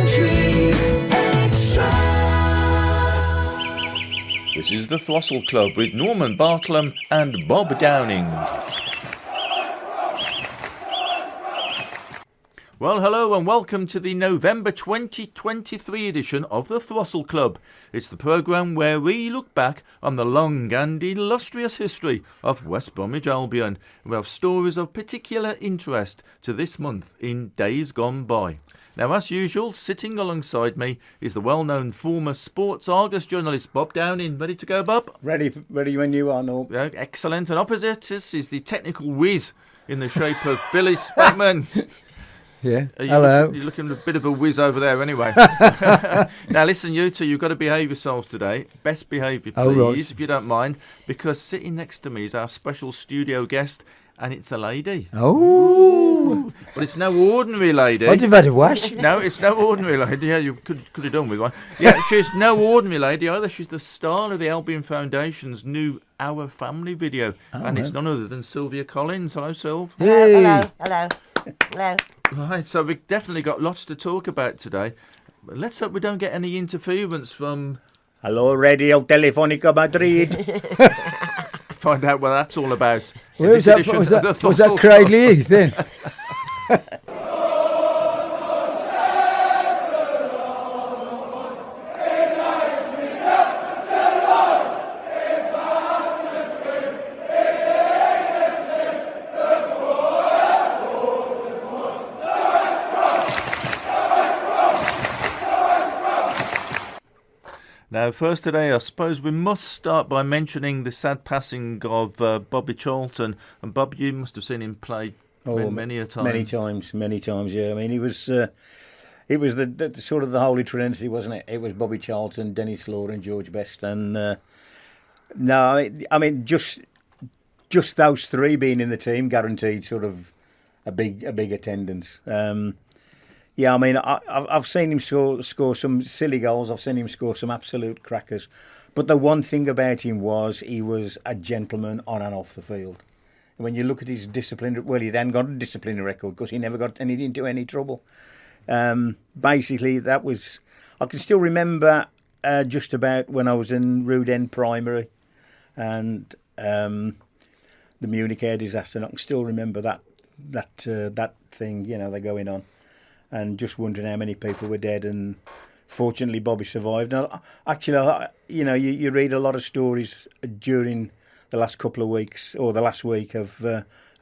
Country Extra. This is the Throstle Club with Norman Bartlam and Bob Downing. Well, hello and welcome to the November 2023 edition of the Throstle Club. It's the programme where we look back on the long and illustrious history of West Bromwich Albion. We have stories of particular interest to this month in days gone by. Now, as usual, sitting alongside me is the well-known former Sports Argus journalist Bob Downing. Ready to go, Bob? Ready when you are, Norm. Yeah, excellent. And opposite us is the technical whiz in the shape of Billy Speckman. Yeah. Hello. You're looking a bit of a whiz over there anyway. Now listen, you two, you've got to behave yourselves today. Best behaviour, please, right. if you don't mind, because sitting next to me is our special studio guest, and it's a lady. Oh. But it's no ordinary lady. I'd have had a wash. No, it's no ordinary lady. Yeah, you could have done with one. Yeah, she's no ordinary lady either. She's the star of the Albion Foundation's new Our Family video, and it's none other than Sylvia Collins. Hello, Sylv. Hello. Right, so we've definitely got lots to talk about today. Let's hope we don't get any interference from... Hello, Radio Telefonica Madrid. Find out what that's all about. Was that Cradley Heath then? Now, first today, I suppose we must start by mentioning the sad passing of Bobby Charlton. And Bob, you must have seen him play many a time. Many times, yeah. I mean, it was the sort of the Holy Trinity, wasn't it? It was Bobby Charlton, Dennis Law and George Best. And no, I mean, just those three being in the team guaranteed sort of a big attendance. Yeah, I mean, I've seen him score some silly goals. I've seen him score some absolute crackers. But the one thing about him was he was a gentleman on and off the field. And when you look at his discipline, well, he then got a disciplinary record because he never got into any trouble. Basically, that was... I can still remember just about when I was in Rood End Primary and the Munich air disaster. And I can still remember that thing, you know, they're going on. And just wondering how many people were dead, and fortunately Bobby survived. Now, actually, you know, you read a lot of stories during the last couple of weeks, or the last week of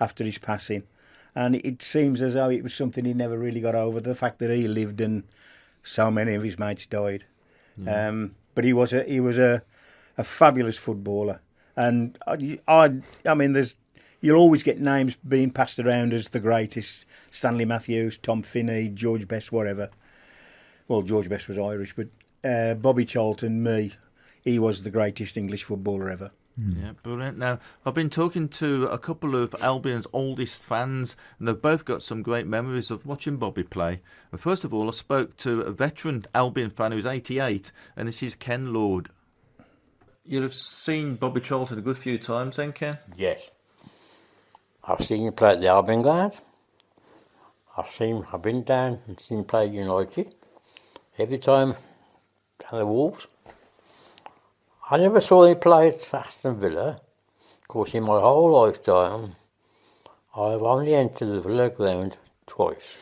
after his passing, and it seems as though it was something he never really got over, the fact that he lived and so many of his mates died. Yeah. But he was a fabulous footballer, and I mean, you'll always get names being passed around as the greatest. Stanley Matthews, Tom Finney, George Best, whatever. Well, George Best was Irish, but Bobby Charlton, he was the greatest English footballer ever. Yeah, brilliant. Now, I've been talking to a couple of Albion's oldest fans, and they've both got some great memories of watching Bobby play. And first of all, I spoke to a veteran Albion fan who's 88, and this is Ken Lord. You'll have seen Bobby Charlton a good few times then, Ken? Yes. I've seen him play at the Albion ground. I've been down and seen him play at United. Every time down the Wolves. I never saw him play at Aston Villa. Of course, in my whole lifetime, I've only entered the Villa ground twice.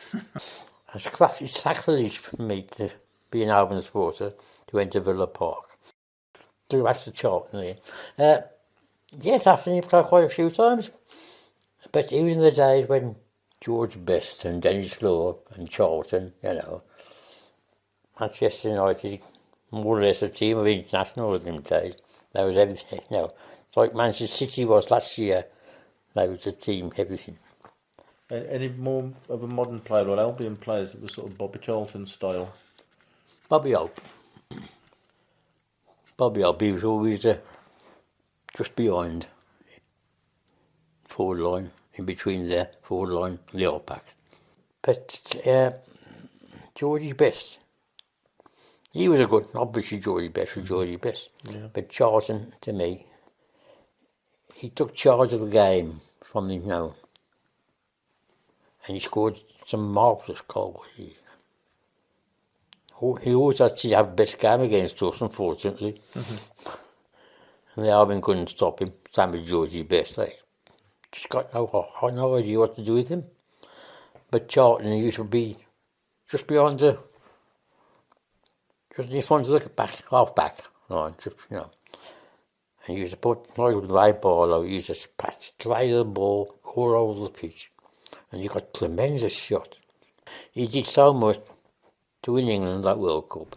It's classic sacrilege for me to be an Albion supporter to enter Villa Park. To go back to Charlton here. Yes, I've seen him play quite a few times. But it was in the days when George Best and Dennis Law and Charlton, you know, Manchester United, more or less a team of internationals in the days. That was everything, you know. It's like Manchester City was last year. That was a team, everything. Any more of a modern player or Albion players that was sort of Bobby Charlton style? Bobby Hope. He was always just behind forward line, in between the forward line and the half-back. But Georgie Best, he was a good, obviously Georgie Best was Georgie Best. Yeah. But Charlton, to me, he took charge of the game from the, you know, and he scored some marvellous goals. he always had to have best game against us, unfortunately. And the Albion couldn't stop him. Same with Georgie Best. They just got no idea what to do with him. But Charlton used to be just beyond just in front of the half back line, And he used to put like with Ray Barlow, he used to play the ball all over the pitch. And he got tremendous shot. He did so much to win England that World Cup.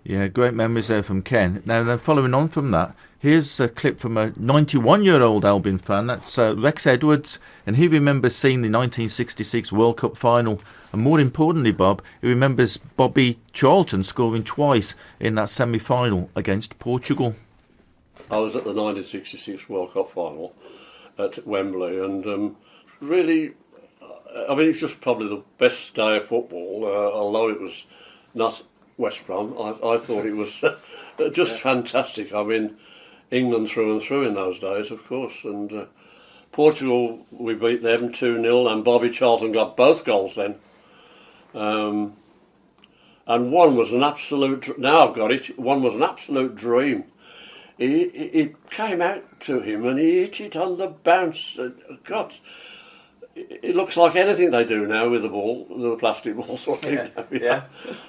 Yeah, great memories there from Ken. Now, then following on from that, here's a clip from a 91-year-old Albion fan. That's Rex Edwards, and he remembers seeing the 1966 World Cup final. And more importantly, Bob, he remembers Bobby Charlton scoring twice in that semi-final against Portugal. I was at the 1966 World Cup final at Wembley, and really, I mean, it's just probably the best day of football, although it was not West Brom. I thought it was just fantastic. I mean, England through and through in those days, of course. And Portugal, we beat them 2-0, and Bobby Charlton got both goals then. And one was an absolute... Now I've got it. One was an absolute dream. It came out to him, and he hit it on the bounce. God... It looks like anything they do now with the ball, the plastic ball sort of thing. Yeah.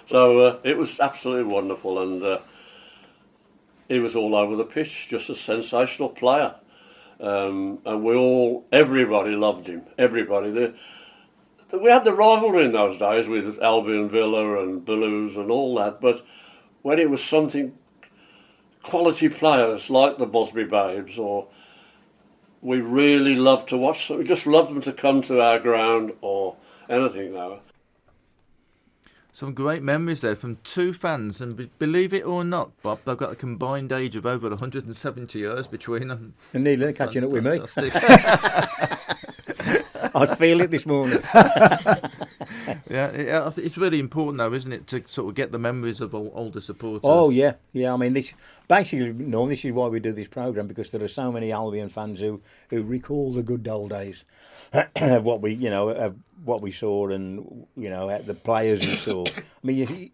So it was absolutely wonderful, and he was all over the pitch, just a sensational player. And everybody loved him. Everybody. We had the rivalry in those days with Albion, Villa, and Blues, and all that. But when it was something quality players like the Busby Babes or. We really loved to watch them. We just loved them to come to our ground or anything now. Some great memories there from two fans, and believe it or not, Bob, they've got a combined age of over 170 years between them. And nearly catching up with me. I feel it this morning. Yeah, it's really important though, isn't it, to sort of get the memories of older supporters. Oh yeah. I mean, this basically, this is why we do this programme, because there are so many Albion fans who recall the good old days, what we saw, and the players we saw. I mean,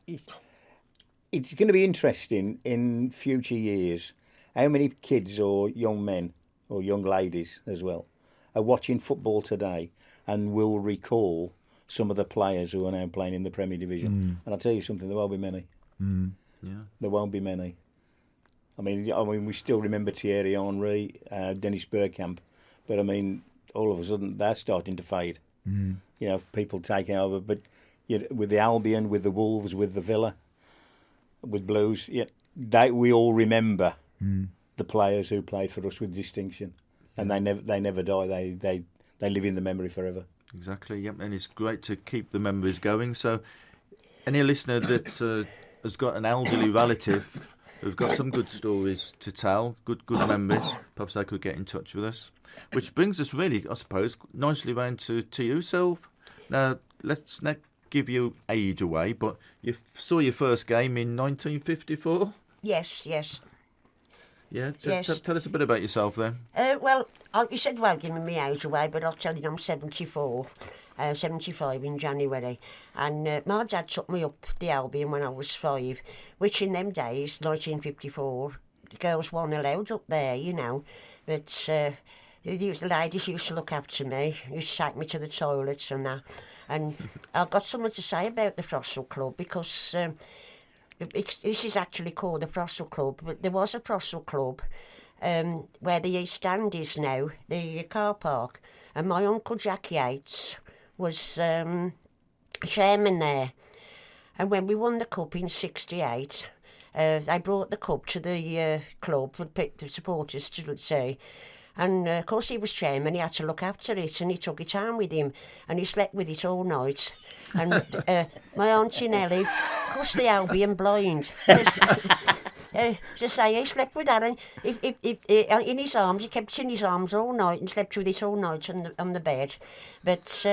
it's going to be interesting in future years how many kids or young men or young ladies as well are watching football today and will recall some of the players who are now playing in the Premier Division. And I'll tell you something, there won't be many. Yeah. There won't be many. I mean, we still remember Thierry Henry, Dennis Bergkamp, but I mean, all of a sudden they're starting to fade. People taking over, but with the Albion, with the Wolves, with the Villa, with Blues, we all remember the players who played for us with distinction. And they never die. They live in the memory forever. Exactly. Yep. And it's great to keep the memories going. So, any listener that has got an elderly relative who've got some good stories to tell, good memories, perhaps they could get in touch with us. Which brings us really, I suppose, nicely round to you, Sylv. Now, let's not give you age away, but you saw your first game in 1954. Yes. Yeah, Yes. Tell us a bit about yourself then. Well, you said well giving me age away, but I'll tell you I'm 74, 75 in January. And my dad took me up the Albion when I was 5, which in them days, 1954, girls weren't allowed up there, But the ladies used to look after me, used to take me to the toilets and that. And I've got something to say about the Throstle Club, because... this is actually called the Throstle Club, but there was a Throstle Club where the East Stand is now, the car park, and my uncle Jack Yates was chairman there. And when we won the cup in '68, they brought the cup to the club for the supporters to see. And of course he was chairman, he had to look after it, and he took it home with him, and he slept with it all night. And my auntie Nellie, of course the Albion blind, to say he slept with that, and in his arms, he kept it in his arms all night and slept with it all night on the bed. But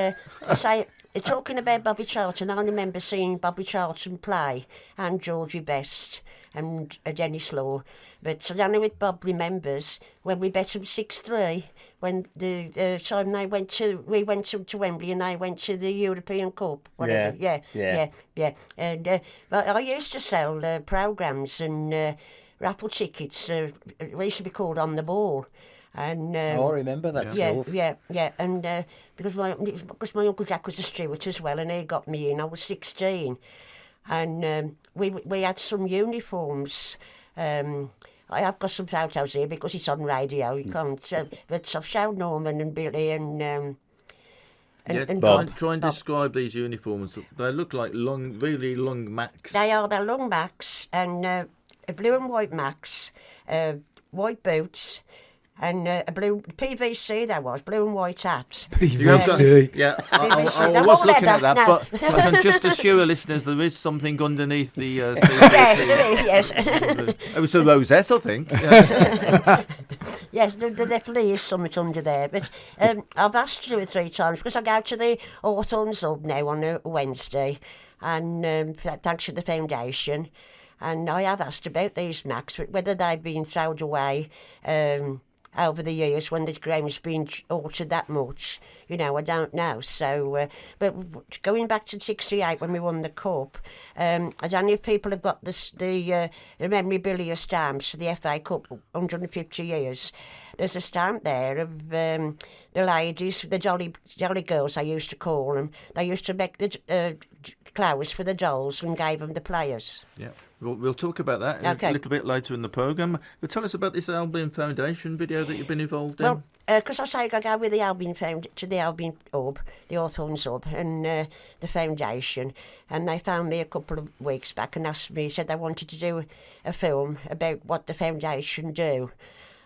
talking about Bobby Charlton, I remember seeing Bobby Charlton play, and Georgie Best and Dennis Law. But I don't know if Bob remembers when we bet him 6-3 when the time we went to Wembley and they went to the European Cup. Whatever. Yeah. And but I used to sell programmes and raffle tickets. We used to be called On the Ball. And I remember that. Yeah. And because my Uncle Jack was a steward as well, and he got me in. I was 16, and we had some uniforms. I have got some photos here because it's on radio. You can't. But I've shown Norman and Billy and Bob. Try and describe these uniforms. They look like really long Macs. They're long Macs and a blue and white Macs, white boots. And a blue PVC there was, blue and white hats. PVC. Yeah, PVC. I was looking at that, No. but I can just assure listeners there is something underneath the Yes. It was a rosette, I think. Yeah. Yes, there definitely is something under there. But I've asked 2 or 3 times because I go to the Hawthorns Hub now on a Wednesday, and thanks to the foundation. And I have asked about these Macs, whether they've been thrown away over the years when the game's been altered that much. I don't know. So, but going back to '68 when we won the cup, I don't know if people have got the memorabilia stamps for the FA Cup 150 years. There's a stamp there of the ladies, the jolly girls, I used to call them. They used to make the clothes for the dolls and gave them the players. Yeah. We'll talk about that a little bit later in the programme. But tell us about this Albion Foundation video that you've been involved in. Well, because I say I go with the Albion to the Albion Hub, the Hawthorns Hub, and the foundation, and they found me a couple of weeks back and asked me, said they wanted to do a film about what the foundation do.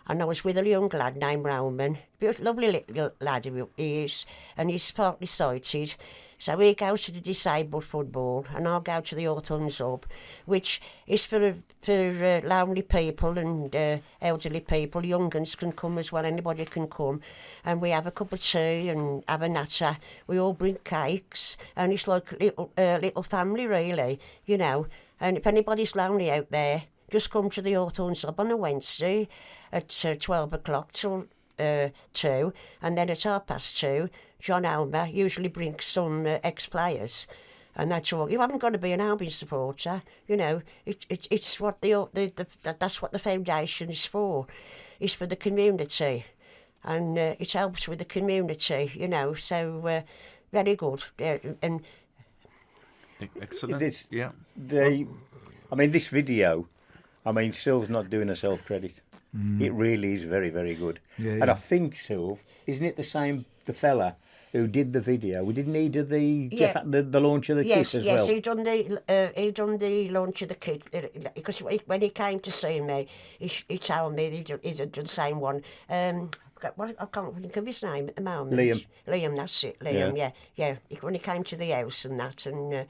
And I was with a young lad named Roman, lovely little lad he is, and he's partly sighted. So he goes to the disabled football, and I'll go to the Hawthorns Hub, which is for lonely people and elderly people. Young uns can come as well, anybody can come. And we have a cup of tea and have a natter. We all bring cakes, and it's like a little family, really, And if anybody's lonely out there, just come to the Hawthorns Hub on a Wednesday at 12 o'clock till 2, and then at 2:30, John Elmer usually brings some ex-players, and that's all. You haven't got to be an Albion supporter, It's what that's what the foundation is for. It's for the community, and it helps with the community, So very good, and excellent. This video. Sylv's not doing herself credit. It really is very, very good. And I think, Sylv, isn't it the fella who did the video? Didn't he do the launch of the kit as well? Yes, he done the launch of the kit because when he came to see me, he told me he did the same one. I can't think of his name at the moment. Liam, that's it. Liam, yeah. When he came to the house and that, and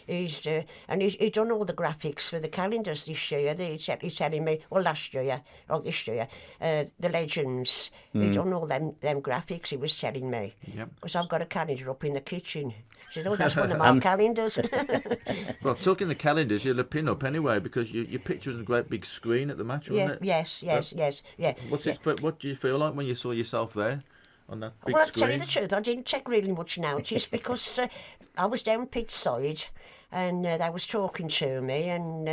he's done all the graphics for the calendars this year. He's telling me, last year, or this year, the legends. He done all them graphics. He was telling me, because I've got a calendar up in the kitchen. He said, that's one of my calendars. Well, talking the calendars, you'll pin up anyway because your picture was on a great big screen at the match, wasn't it? Yes. What do you feel like when you saw yourself there on that big screen? Well, I'll tell you the truth, I didn't take really much notice because I was down pitch side. And they was talking to me, and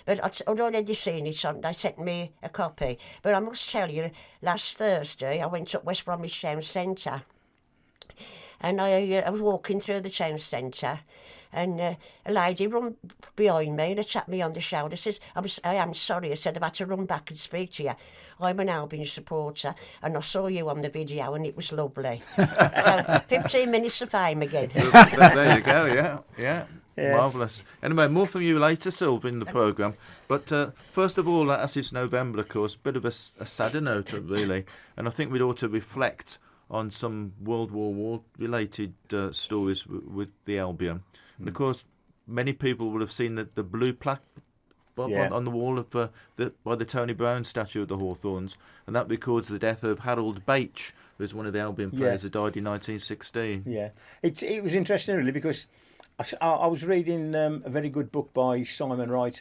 but I'd already seen it, so they sent me a copy. But I must tell you, last Thursday I went up West Bromwich Town Centre, and I was walking through the town centre, and a lady run behind me and tapped me on the shoulder. Says, "I am sorry." I said, "I've had to run back and speak to you. I'm an Albion supporter, and I saw you on the video, and it was lovely." So, 15 minutes of fame again. There you go. Yeah. Marvellous. Anyway, more from you later, Sylv, in the programme. But first of all, as it's November, of course, a bit of a sadder note, really. And I think we'd ought to reflect on some World War related stories with the Albion. And of course, many people will have seen the blue plaque on the wall of by the Tony Brown statue at the Hawthorns, and that records the death of Harold Bache, who was one of the Albion players who died in 1916. Yeah, it was interesting, really, because I was reading a very good book by Simon Wright,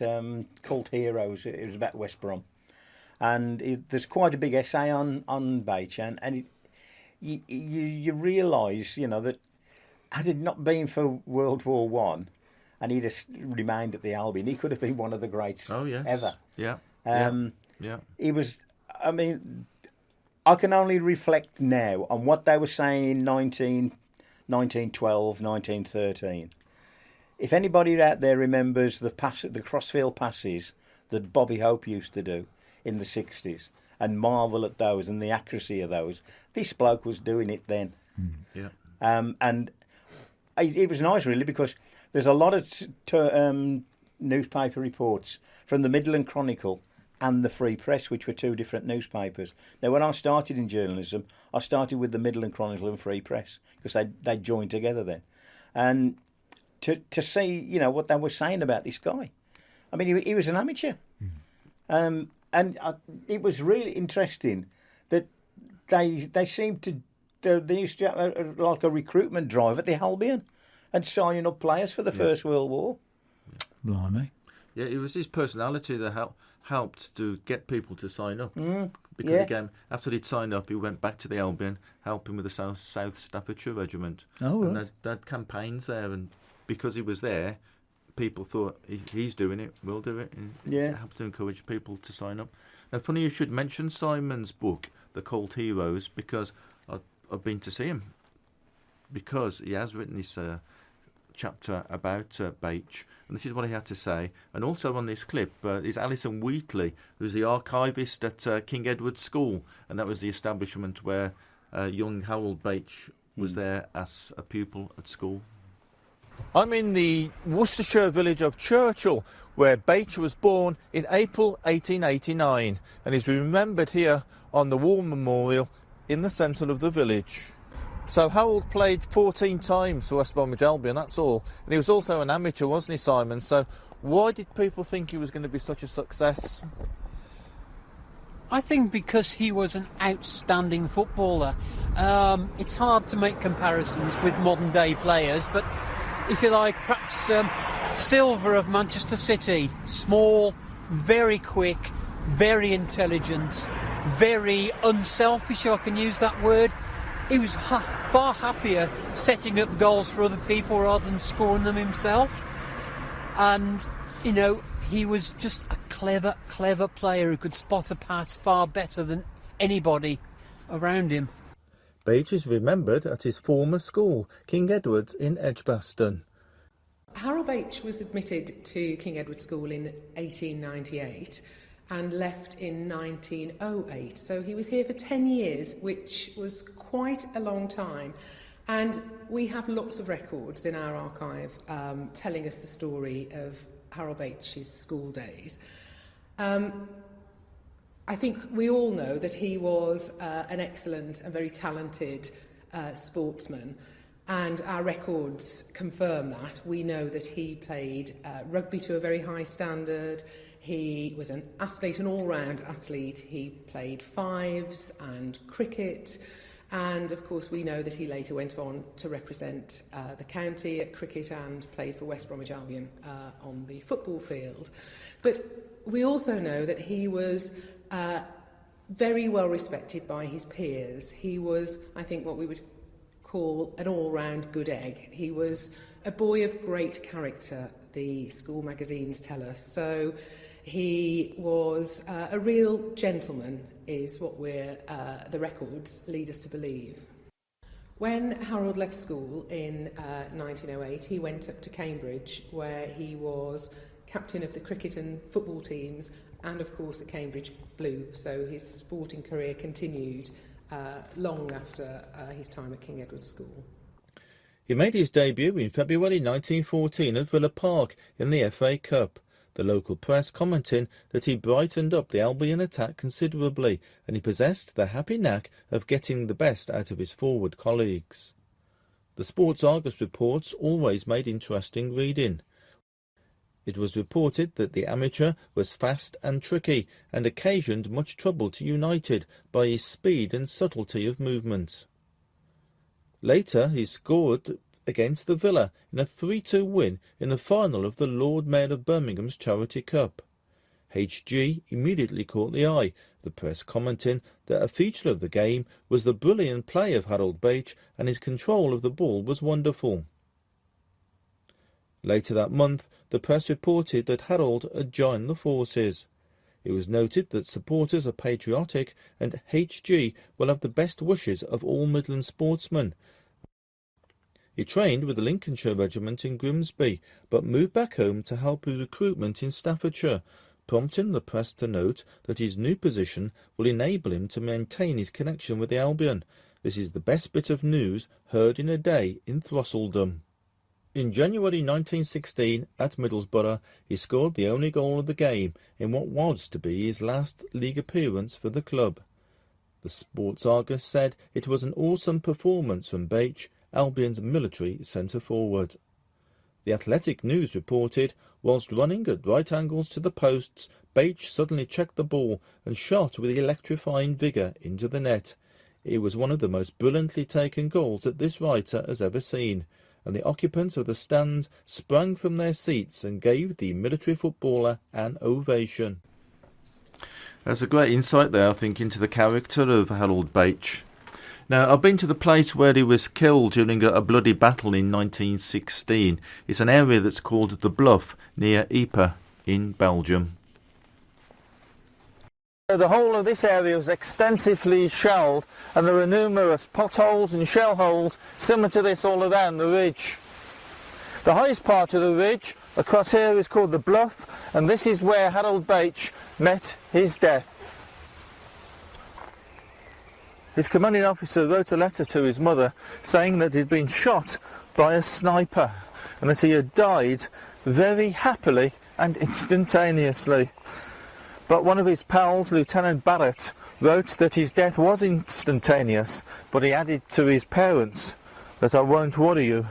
Cult Heroes. It was about West Brom, and there's quite a big essay on Bache, and you realise, that had it not been for World War One, and he'd have remained at the Albion, he could have been one of the greats ever. Yeah. He was. I mean, I can only reflect now on what they were saying in 1912, 1913. If anybody out there remembers the crossfield passes that Bobby Hope used to do in the 60s and marvel at those and the accuracy of those, this bloke was doing it then. Yeah. And it was nice, really, because there's a lot of newspaper reports from the Midland Chronicle and the Free Press, which were two different newspapers. Now, when I started in journalism, I started with the Midland Chronicle and Free Press because they joined together then. And to see, what they were saying about this guy. I mean, he was an amateur. It was really interesting that they seemed to... They used to have like a recruitment drive at the Albion and signing up players for the First World War. Blimey. Yeah, it was his personality that helped to get people to sign up. Because again, after he'd signed up, he went back to the Albion, helping with the South Staffordshire Regiment. Oh, right. And they had campaigns there, and because he was there, people thought he's doing it, we'll do it. And it helped to encourage people to sign up. And funny you should mention Simon's book, The Cult Heroes, because I've been to see him, because he has written this chapter about Bache, and this is what he had to say. And also on this clip is Alison Wheatley, who's the archivist at King Edward's School, and that was the establishment where young Harold Bache was there as a pupil at school. I'm in the Worcestershire village of Churchill, where Bache was born in April 1889, and is remembered here on the War Memorial in the centre of the village. So Harold played 14 times for West Bromwich Albion, that's all. And he was also an amateur, wasn't he, Simon? So why did people think he was going to be such a success? I think because he was an outstanding footballer. It's hard to make comparisons with modern day players, but if you like, perhaps Silva of Manchester City. Small, very quick, very intelligent, very unselfish, if I can use that word. He was far happier setting up goals for other people rather than scoring them himself. And, he was just a clever player who could spot a pass far better than anybody around him. Bache is remembered at his former school, King Edward's in Edgbaston. Harold Bache was admitted to King Edward's School in 1898 and left in 1908. So he was here for 10 years, which was quite a long time. And we have lots of records in our archive telling us the story of Harold Bache's school days. I think we all know that he was an excellent and very talented sportsman, and our records confirm that. We know that he played rugby to a very high standard. He was an athlete, an all-round athlete. He played fives and cricket. And, of course, we know that he later went on to represent the county at cricket and played for West Bromwich Albion on the football field. But we also know that he was very well respected by his peers. He was, I think, what we would call an all-round good egg. He was a boy of great character, the school magazines tell us. So he was a real gentleman, is what the records lead us to believe. When Harold left school in 1908, he went up to Cambridge, where he was captain of the cricket and football teams, and of course at Cambridge Blue. So his sporting career continued long after his time at King Edward's School. He made his debut in February 1914 at Villa Park in the FA Cup, the local press commenting that he brightened up the Albion attack considerably and he possessed the happy knack of getting the best out of his forward colleagues. The Sports Argus reports always made interesting reading. It was reported that the amateur was fast and tricky and occasioned much trouble to United by his speed and subtlety of movement. Later he scored against the Villa in a 3-2 win in the final of the Lord Mayor of Birmingham's Charity Cup. HG immediately caught the eye. the press commenting that a feature of the game was the brilliant play of Harold Bache and his control of the ball was wonderful. Later that month, the press reported that Harold had joined the forces. It was noted that supporters are patriotic and HG will have the best wishes of all Midland sportsmen. He trained with the Lincolnshire Regiment in Grimsby, but moved back home to help with recruitment in Staffordshire, prompting the press to note that his new position will enable him to maintain his connection with the Albion. This is the best bit of news heard in a day in Throssledom. In January 1916, at Middlesbrough, he scored the only goal of the game in what was to be his last league appearance for the club. The Sports Argus said it was an awesome performance from Bache, Albion's military centre-forward. The Athletic News reported, whilst running at right angles to the posts, Bache suddenly checked the ball and shot with electrifying vigour into the net. It was one of the most brilliantly taken goals that this writer has ever seen, and the occupants of the stand sprang from their seats and gave the military footballer an ovation. That's a great insight there, I think, into the character of Harold Bache. Now, I've been to the place where he was killed during a bloody battle in 1916. It's an area that's called the Bluff, near Ypres, in Belgium. The whole of this area was extensively shelled, and there were numerous potholes and shell holes similar to this all around the ridge. The highest part of the ridge across here is called the Bluff, and this is where Harold Bache met his death. His commanding officer wrote a letter to his mother saying that he'd been shot by a sniper and that he had died very happily and instantaneously. But one of his pals, Lieutenant Barrett, wrote that his death was instantaneous, but he added to his parents that I won't worry you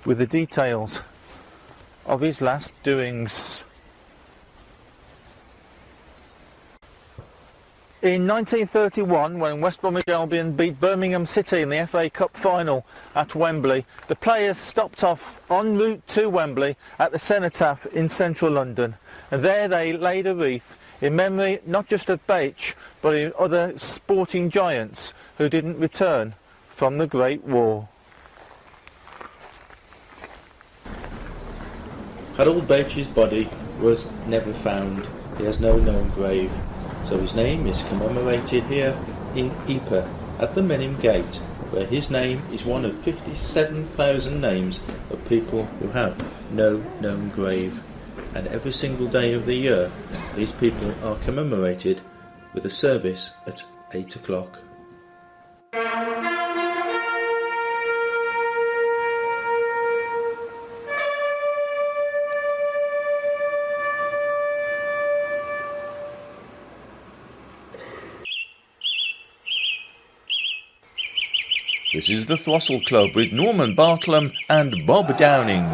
with the details of his last doings. In 1931, when West Bromwich Albion beat Birmingham City in the FA Cup final at Wembley, the players stopped off en route to Wembley at the Cenotaph in central London, and there they laid a wreath in memory not just of Bache, but of other sporting giants who didn't return from the Great War. Harold Bache's body was never found. He has no known grave, so his name is commemorated here in Ypres at the Menin Gate, where his name is one of 57,000 names of people who have no known grave. And every single day of the year, these people are commemorated with a service at 8 o'clock. This is the Throstle Club with Norman Bartlam and Bob Downing.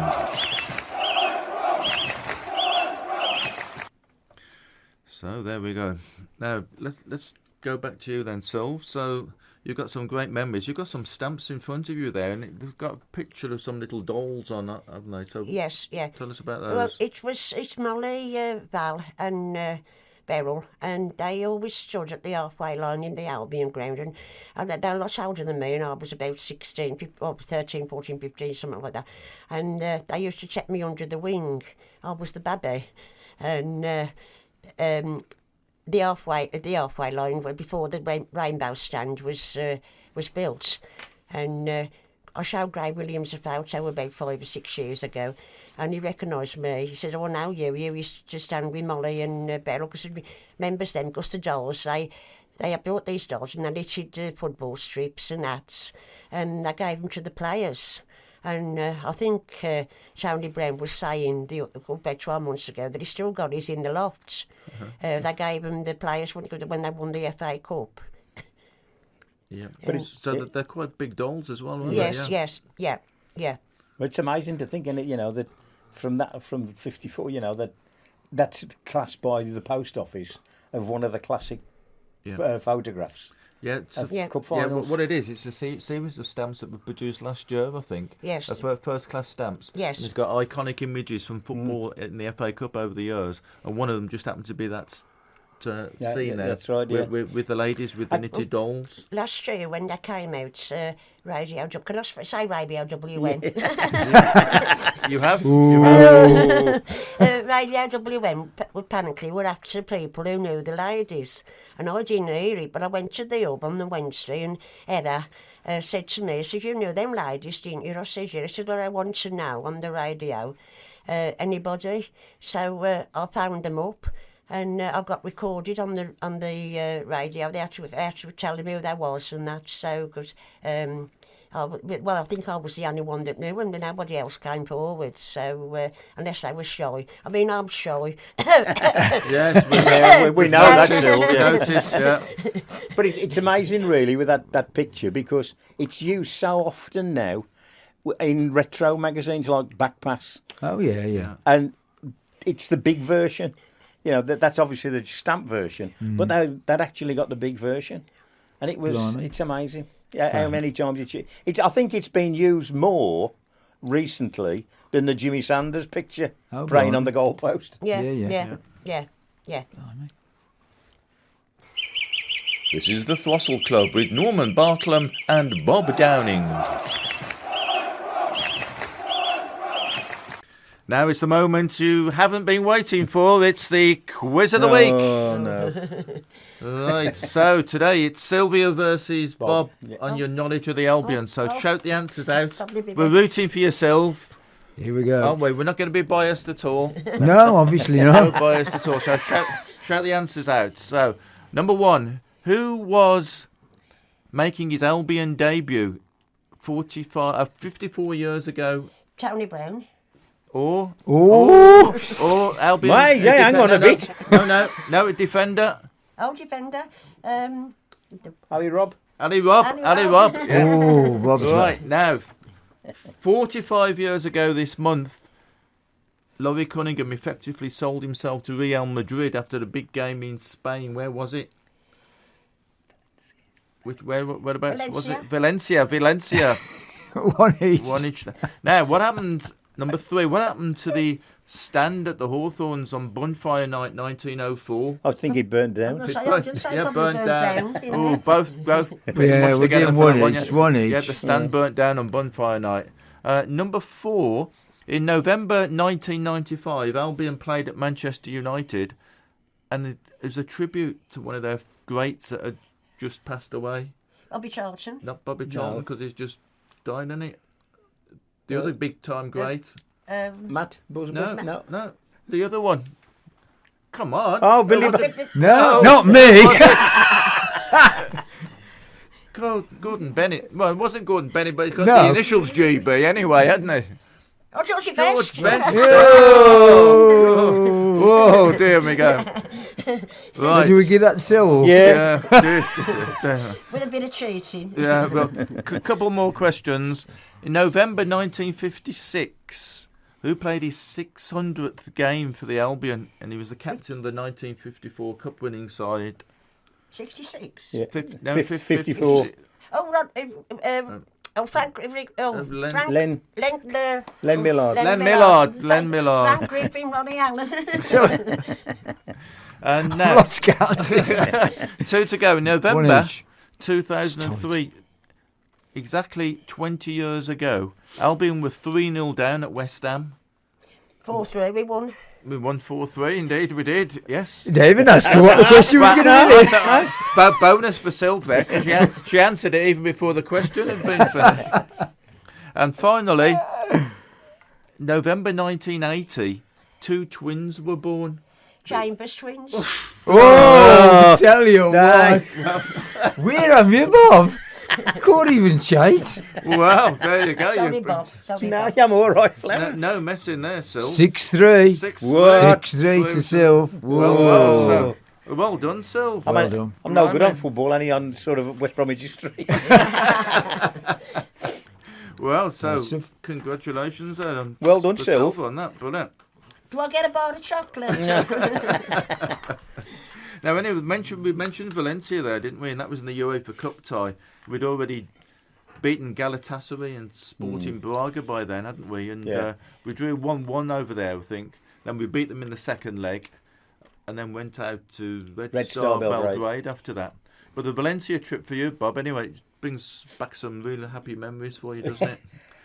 So there we go. Now let's go back to you then, Sylv. So you've got some great memories. You've got some stamps in front of you there, and they've got a picture of some little dolls on it, haven't they? So yes, yeah. Tell us about those. Well, it's Molly, Val, and Beryl, and they always stood at the halfway line in the Albion ground, and they're a lot older than me, and I was about 13, 14, 15, something like that, and they used to check me under the wing. I was the baby, and the halfway line before the rainbow stand was built, and I showed Gray Williams a photo about 5 or 6 years ago, and he recognised me. He says, "Oh, I know you. You used to stand with Molly and Beryl," because he remembers them, because the dolls, they had bought these dolls and they knitted football strips and hats, and they gave them to the players. And I think Tony Brown was saying about 12 months ago that he still got his in the lofts. They gave them the players when they won the FA Cup. Yeah, but that they're quite big dolls as well, aren't they? Yes, yeah. Well, it's amazing to think, that from 54, that's classed by the post office of one of the classic photographs. Yeah, Cup finals. What it is, it's a series of stamps that were produced last year, I think. Yes. First-class stamps. Yes. And it's got iconic images from football in the FA Cup over the years, and one of them just happened to be that scene there. That's right, yeah. With the ladies with the knitted dolls. Last year when they came out, Radio W. Can I say Radio WN? You have? Radio WN apparently were after people who knew the ladies. And I didn't hear it, but I went to the hub on the Wednesday and Heather said to me, said, you knew them ladies, didn't you? I said, yeah. I said, well, I want to know on the radio. Anybody? So I found them up. And I got recorded on the radio. They actually telling me who that was and that. So, because I think I was the only one that knew, and nobody else came forward. So, unless they were shy. I mean, I'm shy. Yes, we know that still. Yeah. Noticed, yeah. But it's amazing, really, with that picture, because it's used so often now in retro magazines like Backpass. Oh yeah. And it's the big version. You know, that's obviously the stamp version, but that actually got the big version, and it's amazing. How many times I think it's been used more recently than the Jimmy Sanders picture praying on the goalpost. Yeah. This is the Throstle Club with Norman Bartlam and Bob Downing. Now it's the moment you haven't been waiting for. It's the quiz of the week. Oh, no. Right, so today it's Sylvia versus Bob on your knowledge of the Albion. So shout the answers out. We're rooting for yourself. Here we go. Aren't we? We're not going to be biased at all. No, obviously not. No biased at all. So shout the answers out. So, number one, who was making his Albion debut 54 years ago? Tony Brown. Or Albion. Mate, hang on a bit. No, a defender. Oh, defender. Ali Robb. Ali Robb. Yeah. Oh, Rob's Right, now, 45 years ago this month, Laurie Cunningham effectively sold himself to Real Madrid after the big game in Spain. Where was it? Whereabouts was it? Valencia. One each. Now, what happened... Number three, what happened to the stand at the Hawthorns on Bonfire Night 1904? I think it burnt down. Burnt down. Oh, both pretty much together for one each. Yeah, the stand burnt down on Bonfire Night. Number four, in November 1995, Albion played at Manchester United, and it was a tribute to one of their greats that had just passed away. Bobby Charlton. Not Bobby Charlton, because he's just died, isn't it? The other big-time great. Matt Busby? No. The other one. Come on. Oh, Billy... No, not me. Gordon Bennett. Well, it wasn't Gordon Bennett, but he's got the initials GB anyway, hadn't he? Oh, George Best. Oh, dear me go. Right. So do we give that Sil? Yeah. With a bit of cheating. Yeah, well, a couple more questions. In November 1956, who played his 600th game for the Albion, and he was the captain of the 1954 Cup-winning side? 66? Yeah. 54. Oh, Frank... Len Millard. Len Millard. Frank Griffin, Ronnie Allen. And now, 2 to go. In November 2003, exactly 20 years ago, Albion were 3-0 down at West Ham. 4-3, we won. We won 4-3, indeed we did, yes. David asked what the question was going to be. Bonus for Sylvia, because she answered it even before the question had been finished. And finally, November 1980, 2 twins were born. Chambers twins. Tell you what. Where am you, Bob? Can't even shite. Well, there you go. Sorry, Bob. No, I'm all right, Flem. No messing there, Sil. 6-3. 6-3 to Sil. Well done, Sil. I'm no good on football, only on sort of West Bromwich history. Well, so congratulations there. Well done, Sil. On that, brilliant. Do I get a bar of chocolate? Now, anyway, we mentioned Valencia there, didn't we? And that was in the UEFA Cup tie. We'd already beaten Galatasaray and Sporting Braga by then, hadn't we? And we drew 1-1 over there, I think. Then we beat them in the second leg. and then went out to Red, Red Star Star Belgrade. Belgrade after that. But the Valencia trip for you, Bob, anyway, it brings back some really happy memories for you, doesn't it?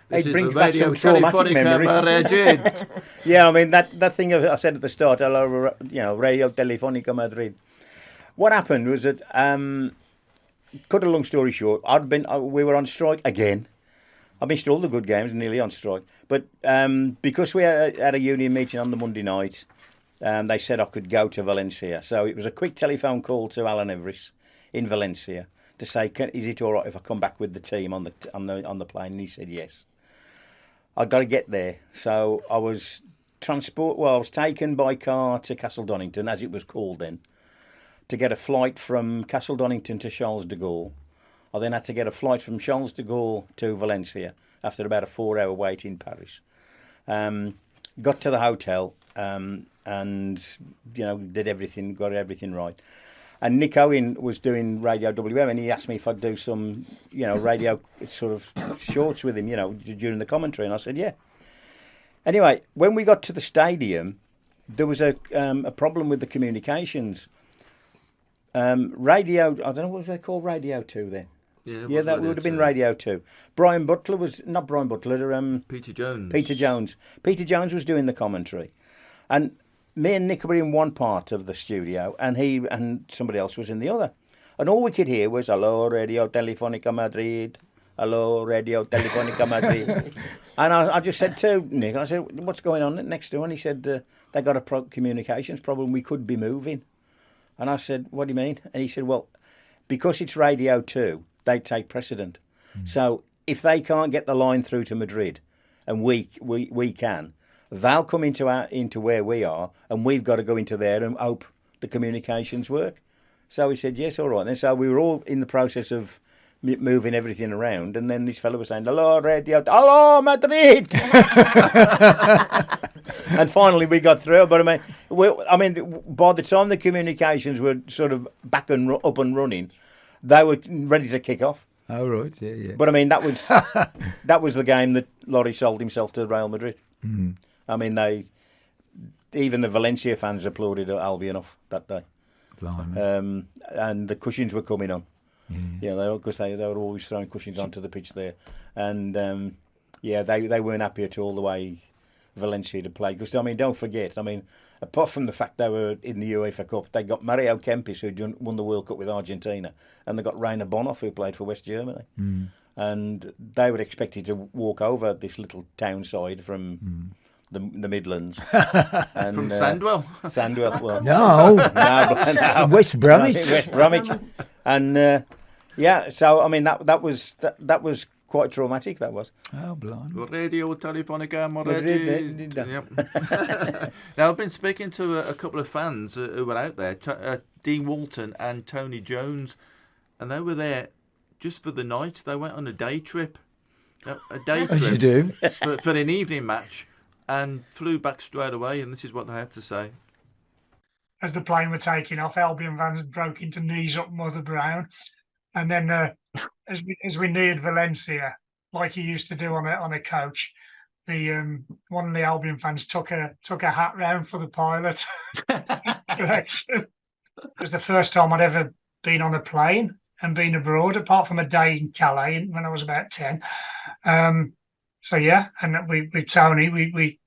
It brings back some traumatic memories. Yeah, I mean, that thing I said at the start, hello, Radio Telefonica Madrid. What happened was that, cut a long story short, we were on strike again. I missed all the good games, nearly on strike. But because we had a union meeting on the Monday night, they said I could go to Valencia. So it was a quick telephone call to Alan Everest in Valencia to say, is it all right if I come back with the team on the plane? And he said yes. I've got to get there. So I was taken by car to Castle Donington, as it was called then, to get a flight from Castle Donington to Charles de Gaulle. I then had to get a flight from Charles de Gaulle to Valencia after about a 4-hour wait in Paris. Got to the hotel and did everything, got everything right. And Nick Owen was doing Radio WM, and he asked me if I'd do some, radio sort of shorts with him, during the commentary, and I said yeah. Anyway, when we got to the stadium, there was a problem with the communications. Radio, I don't know what was they called, Radio 2 then. Yeah, that would have been Radio 2. Peter Jones. Peter Jones was doing the commentary. And me and Nick were in one part of the studio, and he and somebody else was in the other. And all we could hear was, hello, Radio Telefonica Madrid. Hello, Radio Telefonica Madrid. And I just said to Nick, I said, what's going on next door? And he said, they got a communications problem. We could be moving. And I said, what do you mean? And he said, well, because it's Radio 2, they take precedent. So if they can't get the line through to Madrid, and we can, they'll come into where we are, and we've got to go into there and hope the communications work. So he said, yes, all right. And so we were all in the process of moving everything around, and then this fellow was saying, hello, Radio, hello, Madrid! And finally we got through, but I mean, by the time the communications were sort of back and up and running, they were ready to kick off. Oh, right, yeah. But I mean, that was the game that Laurie sold himself to Real Madrid. Mm. I mean, even the Valencia fans applauded Albion off that day. Blimey. And the cushions were coming on. Yeah. Because they were always throwing cushions onto the pitch there. And, they weren't happy at all the way Valencia to play. Because, I mean, don't forget, apart from the fact they were in the UEFA Cup, they got Mario Kempis, who won the World Cup with Argentina, and they got Rainer Bonhoff, who played for West Germany. Mm. And they were expected to walk over this little town side from the Midlands. And, from Sandwell? Sandwell, well. No. West Bromwich. West Bromwich. And, so, I mean, that was quite traumatic, that was. Oh, blimey. Radio Telefonica Madrid. Yep. Now, I've been speaking to a couple of fans who were out there, Dean Walton and Tony Jones, and they were there just for the night. They went on a day trip. A day trip. As you do. For an evening match, and flew back straight away, and this is what they had to say. As the plane were taking off, Albion fans broke into knees up Mother Brown. And then as we neared Valencia, like he used to do on a coach, one of the Albion fans took a hat round for the pilot. It was the first time I'd ever been on a plane and been abroad, apart from a day in Calais when I was about 10. And with Tony, we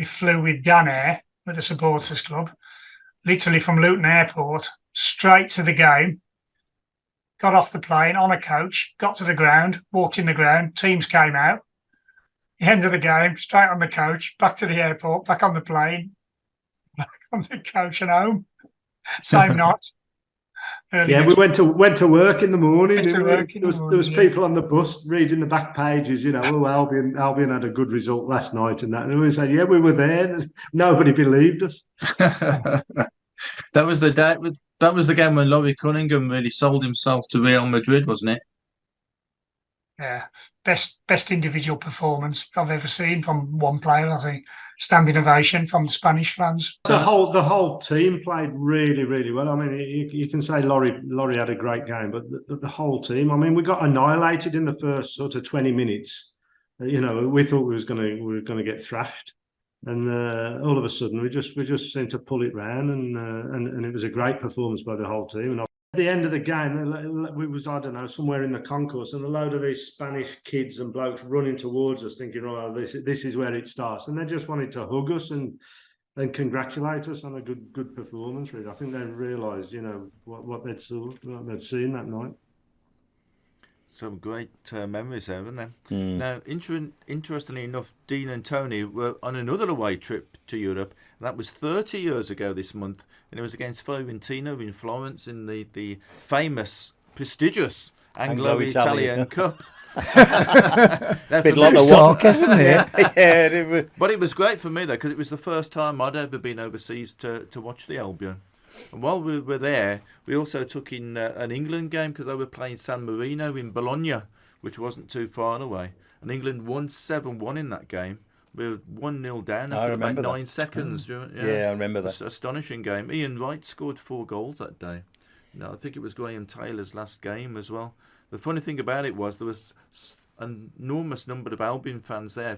flew with Dan Air, with the supporters club, literally from Luton Airport, straight to the game. Got off the plane on a coach, got to the ground, walked in the ground, teams came out. The end of the game, straight on the coach, back to the airport, back on the plane, back on the coach and home. Same night. We went to work in the morning. There was people on the bus reading the back pages, Albion had a good result last night and that. And we said, we were there. Nobody believed us. That was the day. That was the game when Laurie Cunningham really sold himself to Real Madrid, wasn't it? Yeah, best individual performance I've ever seen from one player. I think standing ovation from the Spanish fans. The whole team played really, really well. I mean, you can say Laurie had a great game, but the whole team. I mean, we got annihilated in the first sort of 20 minutes. We thought we were going to get thrashed. And all of a sudden, we just seemed to pull it round, and it was a great performance by the whole team. And at the end of the game, we was, I don't know, somewhere in the concourse, and a load of these Spanish kids and blokes running towards us, thinking, "Oh, this is where it starts," and they just wanted to hug us and congratulate us on a good performance. Really, I think they realised, what they'd seen that night. Some great memories there, haven't there? Now, interestingly enough, Dean and Tony were on another away trip to Europe. And that was 30 years ago this month, and it was against Fiorentina in Florence in the famous, prestigious Anglo-Italian Cup. Bit like the walk, isn't it? Yeah, but it was great for me though, because it was the first time I'd ever been overseas to watch the Albion. And while we were there, we also took in an England game because they were playing San Marino in Bologna, which wasn't too far away. And England won 7-1 in that game. We were 1-0 down after about 9 seconds. Yeah, I remember that. It was an astonishing game. Ian Wright scored 4 goals that day. I think it was Graham Taylor's last game as well. The funny thing about it was there was an enormous number of Albion fans there.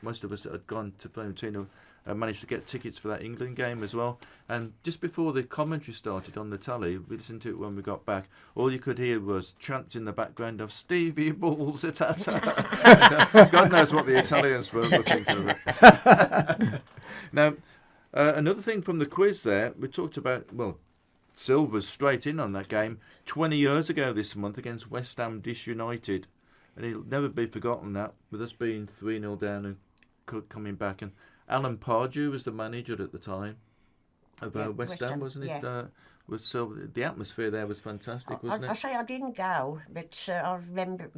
Most of us that had gone to Fiorentina managed to get tickets for that England game as well. And just before the commentary started on the telly, we listened to it when we got back, all you could hear was chants in the background of Stevie Balls Atata. God knows what the Italians were thinking of it. Now, another thing from the quiz there, we talked about, Silver's straight in on that game 20 years ago this month against West Ham Disunited. And it'll never be forgotten that, with us being 3-0 down and coming back. And Alan Pardew was the manager at the time of West Ham, wasn't it? Yeah. The atmosphere there was fantastic, wasn't it? I say I didn't go, but I remember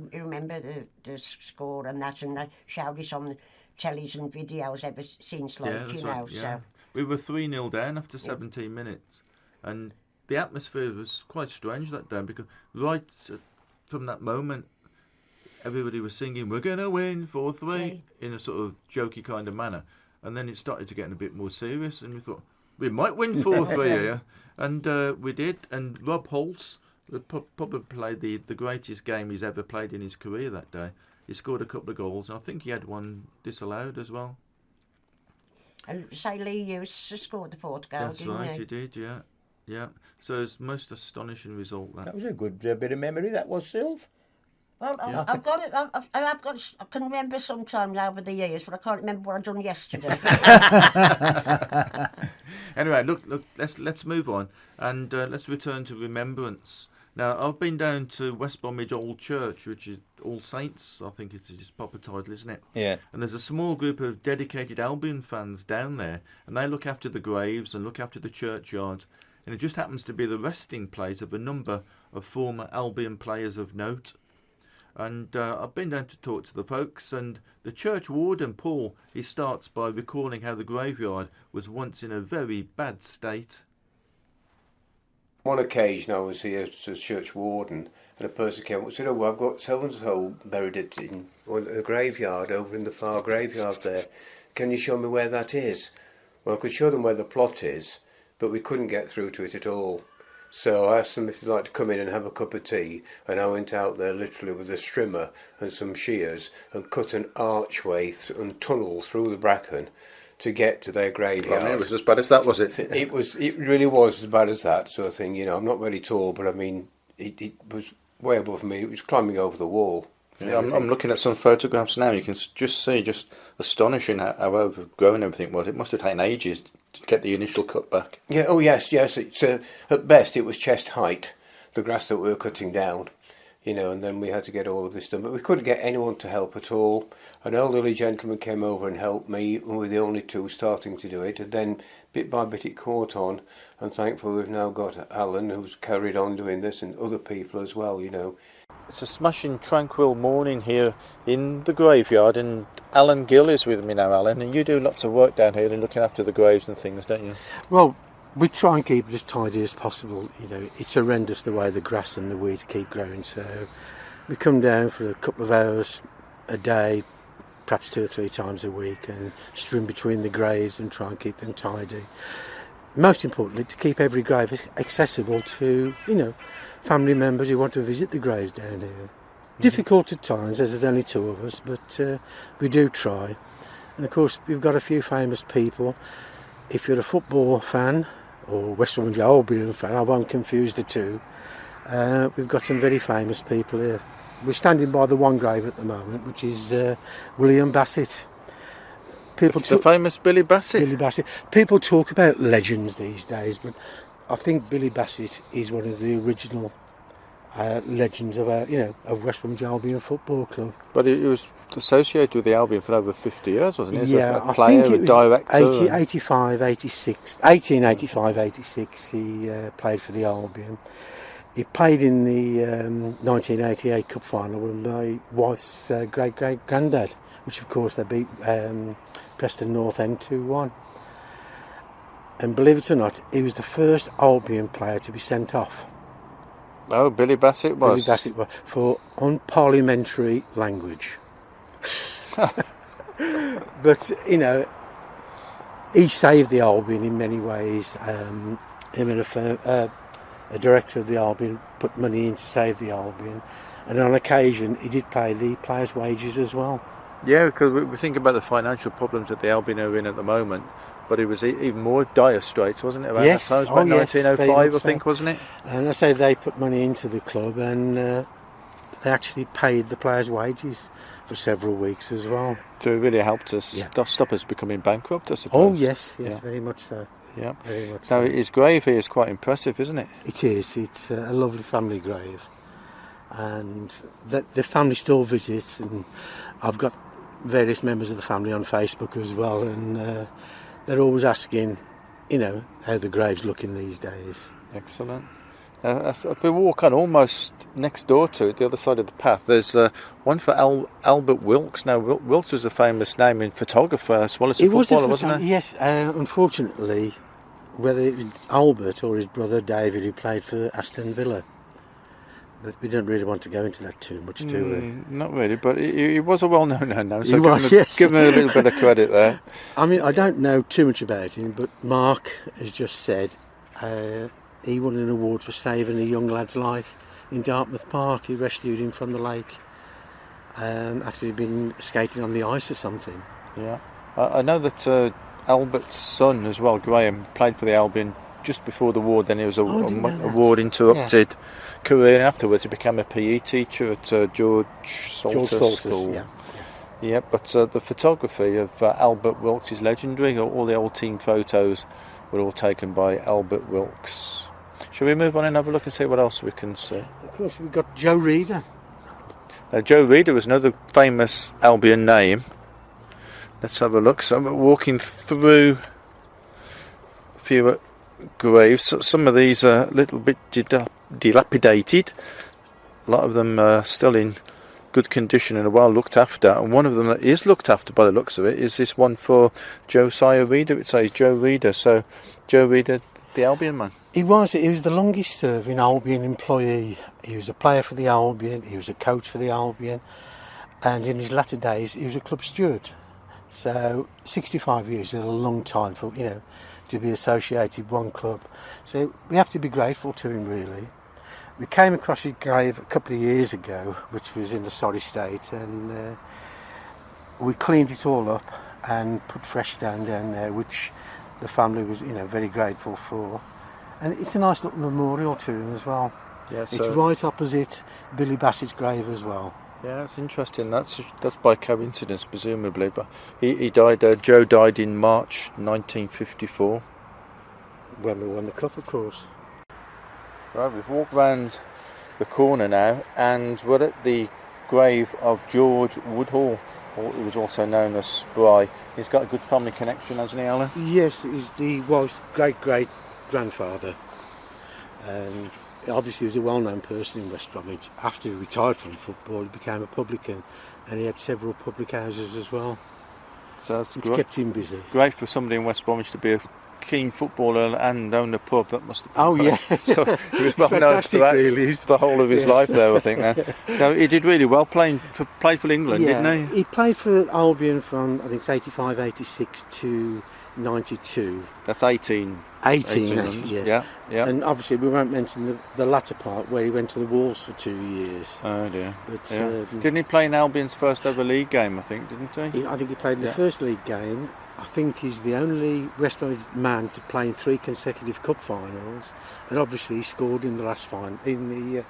the score and that, and they showed it on the tellies and videos ever since, So we were 3-0 down after 17 minutes, and the atmosphere was quite strange that day because right from that moment, everybody was singing, "We're going to win 4-3," in a sort of jokey kind of manner. And then it started to get a bit more serious, and we thought, we might win 4-3 here. And we did. And Rob Holtz probably played the greatest game he's ever played in his career that day. He scored a couple of goals, and I think he had one disallowed as well. And say Lee Hughes scored the 4th goal, That's didn't right, he did, yeah. So it's most astonishing result, that. That was a good bit of memory, that was, Sylv. Well, I've got it. I can remember sometimes over the years, but I can't remember what I've done yesterday. Anyway, look. Let's move on and let's return to Remembrance. Now, I've been down to West Bromwich Old Church, which is All Saints. I think it's its proper title, isn't it? Yeah. And there's a small group of dedicated Albion fans down there, and they look after the graves and look after the churchyard. And it just happens to be the resting place of a number of former Albion players of note. And I've been down to talk to the folks, and the church warden, Paul, he starts by recalling how the graveyard was once in a very bad state. One occasion I was here as church warden, and a person came up and said, "Oh, I've got so-and-so buried in a graveyard over in the far graveyard there. Can you show me where that is?" Well, I could show them where the plot is, but we couldn't get through to it at all. So I asked them if they'd like to come in and have a cup of tea, and I went out there literally with a strimmer and some shears and cut an archway and tunnel through the bracken to get to their graveyard. I mean, it was as bad as that, was it? It really was as bad as that sort of thing. I'm not very tall, but I mean, it was way above me. It was climbing over the wall. Yeah, I'm looking at some photographs now. You can just see, just astonishing how overgrown everything was. It must have taken ages to get the initial cut back. Yeah. Oh yes. It's at best it was chest height, the grass that we were cutting down, and then we had to get all of this done. But we couldn't get anyone to help at all. An elderly gentleman came over and helped me, and we were the only two starting to do it. And then bit by bit it caught on, and thankfully we've now got Alan who's carried on doing this, and other people as well. It's a smashing tranquil morning here in the graveyard, and Alan Gill is with me now, Alan, and you do lots of work down here and looking after the graves and things, don't you? Well, we try and keep it as tidy as possible. It's horrendous the way the grass and the weeds keep growing, so we come down for a couple of hours a day, perhaps 2 or 3 times a week, and stream between the graves and try and keep them tidy. Most importantly, to keep every grave accessible to, family members who want to visit the graves down here. Difficult at times, as there's only 2 of us, but we do try. And of course, we've got a few famous people. If you're a football fan, or West Bromwich Albion fan, I won't confuse the two, we've got some very famous people here. We're standing by the one grave at the moment, which is William Bassett. The famous Billy Bassett. Billy Bassett. People talk about legends these days, but I think Billy Bassett is one of the original legends of of West Bromwich Albion Football Club. But he was associated with the Albion for over 50 years, wasn't he? As yeah, a player, I think it was director. 1885, 86, he played for the Albion. He played in the 1988 Cup final with my wife's great-great-granddad, which of course they beat Preston North End 2-1. And believe it or not, he was the first Albion player to be sent off. Oh, Billy Bassett was. Billy Bassett was, for unparliamentary language. But, he saved the Albion in many ways. Him and a director of the Albion put money in to save the Albion. And on occasion, he did pay the players' wages as well. Yeah, because we think about the financial problems that the Albion are in at the moment. But it was even more dire straits, wasn't it? Around Yes, that time, it was about 1905, I think, wasn't it? And I say they put money into the club, and they actually paid the players' wages for several weeks as well. So it really helped us stop us becoming bankrupt, I suppose. Oh yes, very much so. Yeah, very much. Now so. his grave here is quite impressive, isn't it? It is. It's a lovely family grave, and the family still visits, and I've got various members of the family on Facebook as well, and they're always asking, how the grave's looking these days. Excellent. If we walk on almost next door to it, the other side of the path, there's one for Albert Wilkes. Now, Wilkes was a famous name in photographer as well as a footballer, wasn't he? Yes, unfortunately, whether it was Albert or his brother David, who played for Aston Villa. But we don't really want to go into that too much, do we? Not really, but he was a well-known man, so give him a little bit of credit there. I mean, I don't know too much about him, but Mark has just said he won an award for saving a young lad's life in Dartmouth Park. He rescued him from the lake after he'd been skating on the ice or something. Yeah, I know that Albert's son as well, Graham, played for the Albion just before the war. Then he was a war interrupted career, and afterwards he became a PE teacher at George Salter's School. Yeah, but the photography of Albert Wilkes is legendary. All the old team photos were all taken by Albert Wilkes. Shall we move on and have a look and see what else we can see? Of course, we've got Joe Reeder. Joe Reeder was another famous Albion name. Let's have a look. So I'm walking through a few graves. Some of these are a little bit dilapidated. A lot of them are still in good condition and are well looked after. And one of them that is looked after by the looks of it is this one for Josiah Reeder. It says Joe Reeder. So Joe Reeder, the Albion man. He was the longest serving Albion employee. He was a player for the Albion, he was a coach for the Albion, and in his latter days he was a club steward. So 65 years is a long time for to be associated with one club. So we have to be grateful to him, really. We came across his grave a couple of years ago, which was in a sorry state, and we cleaned it all up and put fresh stone down there, which the family was very grateful for. And it's a nice little memorial to him as well. Yeah, it's right opposite Billy Bassett's grave as well. Yeah, it's interesting. That's by coincidence, presumably. But he died. Joe died in March 1954. When we won the cup, of course. Right, we've walked round the corner now, and we're at the grave of George Woodhall, who was also known as Spry. He's got a good family connection, hasn't he, Alan? Yes, he's the wife's great-great-grandfather. Obviously, he was a well-known person in West Bromwich. After he retired from football, he became a publican, and he had several public houses as well. So that's which kept him busy. Great for somebody in West Bromwich to be a keen footballer and owned a pub. That must have been Oh, yeah. So he was well known to that really. the whole of his life there, I think. So he did really well played for England, didn't he? He played for Albion from, I think it's 85, 86 to 92. That's 18. 18, 18 yes. Yeah. And obviously we won't mention the latter part where he went to the Wolves for 2 years. Oh dear. But, Didn't he play in Albion's first ever league game, I think, didn't he? I think he played in the first league game. I think he's the only West Bromwich man to play in 3 consecutive cup finals, and obviously he scored in the last final, in the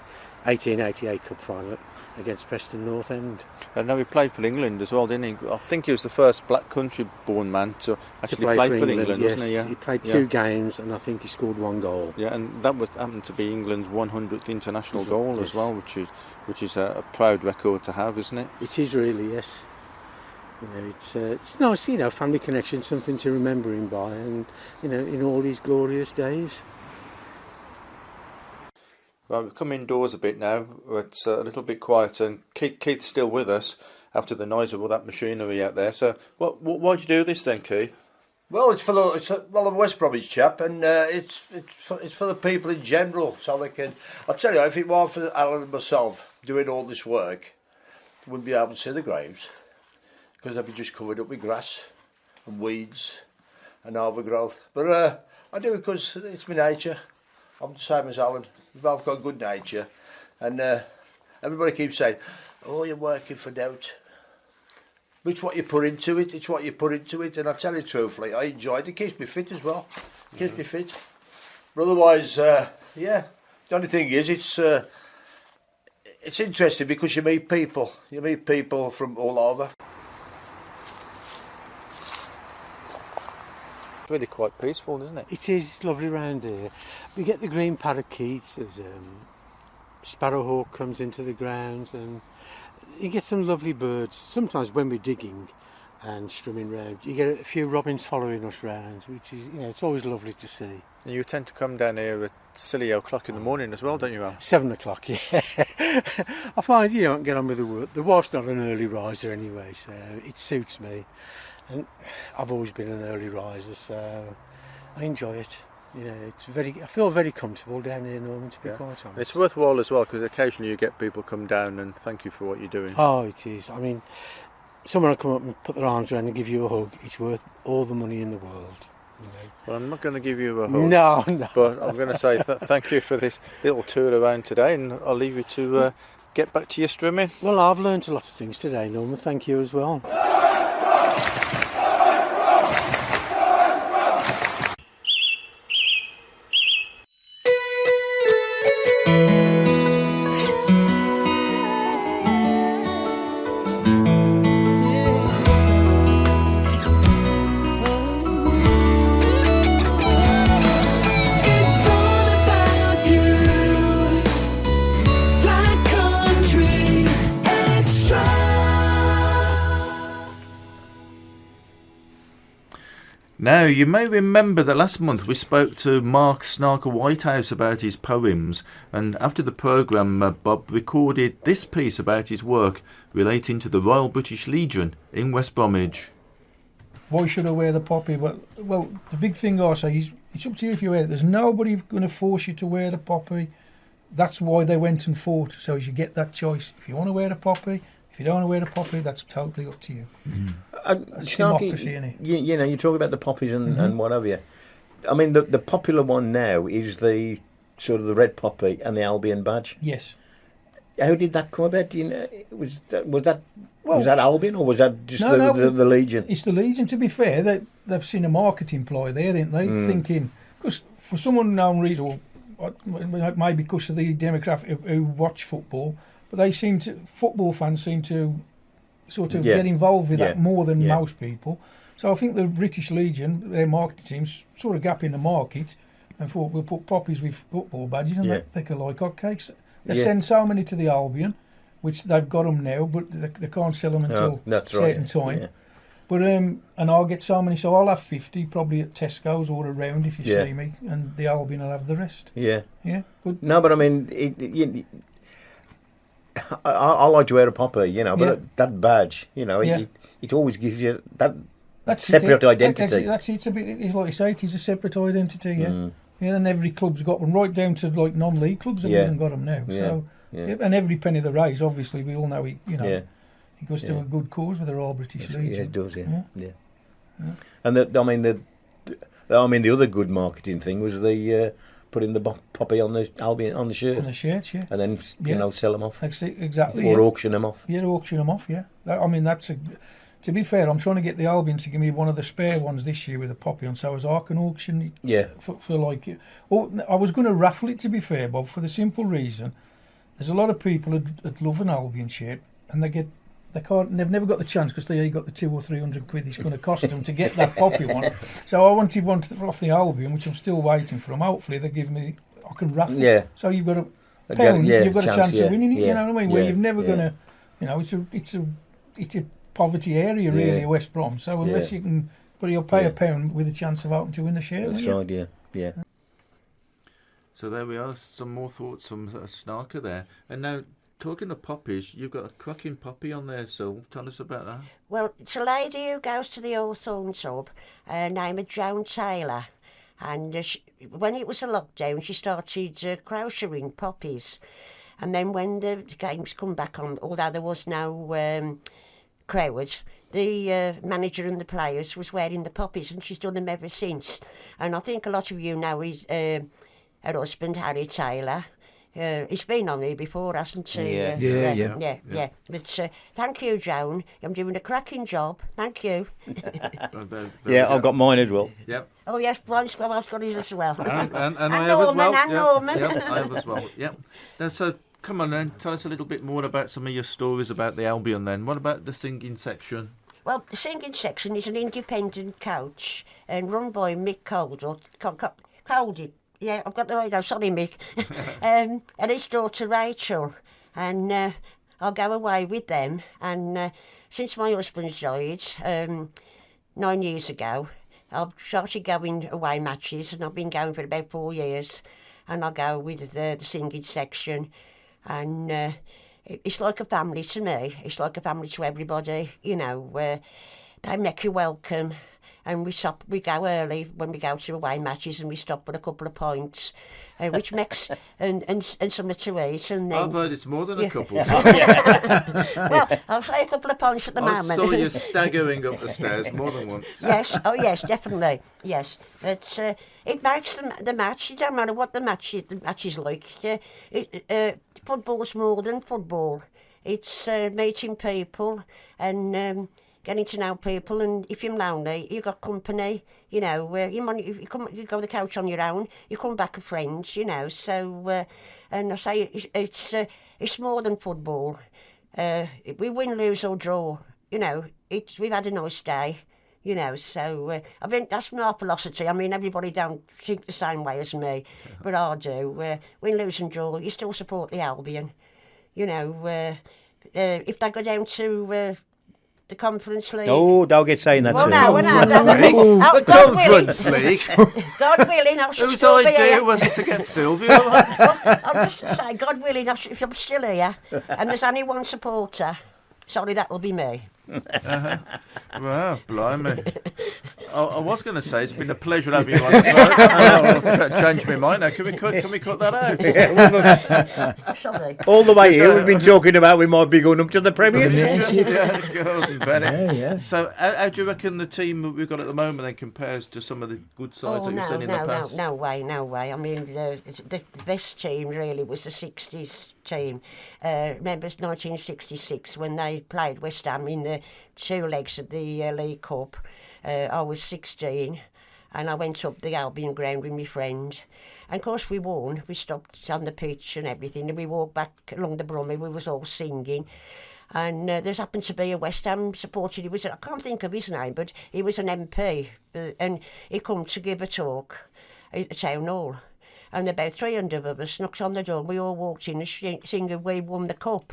1888 cup final against Preston North End. I know he played for England as well, didn't he? I think he was the first black country-born man to actually play for England, yes. wasn't he? Yeah. He played 2 games, and I think he scored 1 goal. Yeah, and that happened to be England's 100th international goal as well, which is a proud record to have, isn't it? It is really, yes. You know, it's nice, you know, family connection, something to remember him by, and you know, in all these glorious days. Right, we've come indoors a bit now. It's a little bit quieter, and Keith's still with us after the noise of all that machinery out there. So, why'd you do this then, Keith? Well, I'm a West Bromwich chap, and it's for the people in general, so they can. I'll tell you, if it weren't for Alan and myself doing all this work, we wouldn't be able to see the graves because they'd be just covered up with grass and weeds and overgrowth. But I do it because it's my nature. I'm the same as Alan. We've both got good nature, and everybody keeps saying, "Oh, you're working for doubt." But it's what you put into it. It's what you put into it, and I tell you truthfully, I enjoy it. It keeps me fit as well. It keeps me fit. But otherwise, yeah. The only thing is, it's interesting because you meet people. You meet people from all over. It's really quite peaceful, isn't it? It is. It's lovely round here. We get the green parakeets. There's sparrowhawk comes into the ground, and you get some lovely birds. Sometimes when we're digging and strumming round, you get a few robins following us round, which is, you know, it's always lovely to see. And you tend to come down here at silly o'clock in the morning as well, don't you, Al? 7 o'clock, yeah. I find you don't get on with the work. The wife's not an early riser anyway, so it suits me. And I've always been an early riser, so I enjoy it. You know, I feel very comfortable down here, Norman, to be quite honest. It's worthwhile as well, because occasionally you get people come down and thank you for what you're doing. Oh, it is. I mean, someone will come up and put their arms around and give you a hug. It's worth all the money in the world. You know. Well, I'm not going to give you a hug. No. But I'm going to say thank you for this little tour around today, and I'll leave you to get back to your strumming. Well, I've learned a lot of things today, Norman. Thank you as well. It's all about you. Black Country Extra. Now, you may remember that last month we spoke to Mark Snarker Whitehouse about his poems, and after the programme, Bob recorded this piece about his work relating to the Royal British Legion in West Bromwich. Why should I wear the poppy? Well, the big thing I say is it's up to you if you wear it. There's nobody going to force you to wear the poppy. That's why they went and fought, so as you get that choice. If you want to wear the poppy, if you don't want to wear the poppy, that's totally up to you. It's democracy, innit? You know, you talk about the poppies and what have you. I mean, the popular one now is the sort of the red poppy and the Albion badge. Yes. How did that come about? Do you know, was that Albion or was that just the Legion? It's the Legion. To be fair, they've seen a marketing ploy there, ain't they? Thinking, because for some unknown reason, maybe because of the demographic who watch football, but football fans seem to sort of get involved with that more than most people. So I think the British Legion, their marketing teams, sort of gap in the market and thought we'll put poppies with football badges and they could like hotcakes. They send so many to the Albion, which they've got them now, but they can't sell them until certain time. Yeah. But and I'll get so many, so I'll have 50 probably at Tesco's or around if you see me, and the Albion will have the rest. Yeah. But I mean, I like to wear a poppy, you know, but that badge, you know, it always gives you that That's separate it. identity. That's it. It's a bit. It's like you say. It's a separate identity. Yeah. Yeah, and every club's got one, right down to like non-league clubs have even got them now. So, and every penny they raise, obviously, we all know it. You know, it goes to a good cause with the Royal British Legion. Yeah, it does. Yeah. And the other good marketing thing was the putting the poppy on the Albion on the shirt. On the shirts, yeah. And then sell them off. Exactly. Or auction them off. Yeah, auction them off. Yeah. That's a. To be fair, I'm trying to get the Albion to give me one of the spare ones this year with a poppy on, so as I can auction it. Yeah. For like, I was going to raffle it, to be fair, Bob, for the simple reason, there's a lot of people that love an Albion shirt, and they've never got the chance because they got the 200 or 300 quid it's going to cost them to get that poppy one. So I wanted one off the Albion, which I'm still waiting for them. Hopefully they give me, I can raffle. Yeah. So you've got a pound, you've got a chance of winning it. Yeah. You know what I mean? Where you've never gonna, it's a poverty area really, West Brom. So unless you can, but you'll pay a pound with a chance of hoping to win the shirt. That's right. Yeah. So there we are. Some more thoughts from Snarker there. And now, talking of poppies, you've got a cracking poppy on there, so tell us about that. Well, it's a lady who goes to the Hawthorne Sub, named Joan Taylor. And when it was a lockdown, she started crocheting poppies. And then when the games come back on, although there was no crowd, the manager and the players was wearing the poppies, and she's done them ever since. And I think a lot of you know her husband, Harry Taylor. He's been on here before, hasn't he? Yeah. But thank you, Joan. I'm doing a cracking job. Thank you. I've got mine as well. Yep. Oh yes, Brian's got his as well. And I have as well. And Norman. Yep, I have as well. Yep. Now, so come on then, tell us a little bit more about some of your stories about the Albion then. What about the singing section? Well, the singing section is an independent coach and run by Mick Colded. Yeah, I've got the right now. Sorry, Mick. And his daughter Rachel. And I'll go away with them. And since my husband died 9 years ago, I've started going away matches, and I've been going for about 4 years. And I go with the singing section. And it's like a family to me. It's like a family to everybody. You know, they make you welcome. And we go early when we go to away matches, and we stop at a couple of pints, which makes and something to eat. And then I've heard it's more than a couple. Well, I'll say a couple of pints at the moment. I saw you staggering up the stairs more than once. Yes, definitely, yes. But it makes the match. It don't matter what the match is like. Football's more than football. It's meeting people and. Getting to know people, and if you're lonely, you got company. You know, you go the couch on your own. You come back with friends. You know, so and I say it's more than football. We win, lose or draw. You know, we've had a nice day. You know, so that's my philosophy. I mean, everybody don't think the same way as me, but I do. Win, lose and draw. You still support the Albion. You know, if they go down to the Conference League. Oh, don't get saying that. Well, no. The Conference League. God willing, I should Whose still be idea here. was it to get Sylvia? I'll just say, God willing, if I'm still here, and there's only one supporter, sorry, that'll be me. Wow, blimey. I was going to say it's been a pleasure having you on the phone. Change my mind now. Can we cut that out? Sorry. All the way here, we've been talking about we might be going up to the Premiership. Yeah. So, how do you reckon the team that we've got at the moment then compares to some of the good sides that you've seen in the past? No way. I mean, the best team really was the 60s team. Remember 1966 when they played West Ham in the two legs of the League Cup. I was 16 and I went up the Albion ground with my friend. And of course we won. We stopped on the pitch and everything, and we walked back along the Bromwich. We was all singing. And there happened to be a West Ham supporter. I can't think of his name, but he was an MP. And he come to give a talk at the town hall. And about 300 of us knocked on the door. We all walked in and singing, "We won the cup."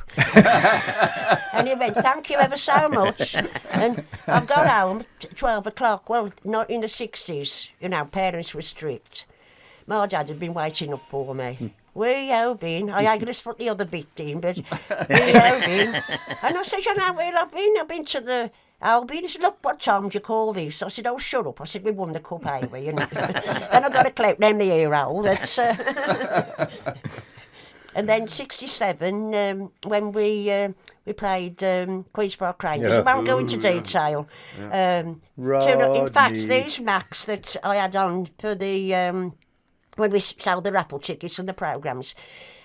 And he went, "Thank you ever so much." And I've got home at 12 o'clock. Well, not in the 60s. You know, parents were strict. My dad had been waiting up for me. Where you been? I ain't going to put the other bit in, but where you been? And I said, "You know where I've been? I've been to the Albion, he said, look, what time do you call this? I said, oh, shut up. I said, we won the cup, ain't we? And then I got a clout down the ear hole. And then 67, when we played Queen's Park Rangers. I won't go into detail. In fact, these Macs that I had on for the when we sold the raffle tickets and the programmes,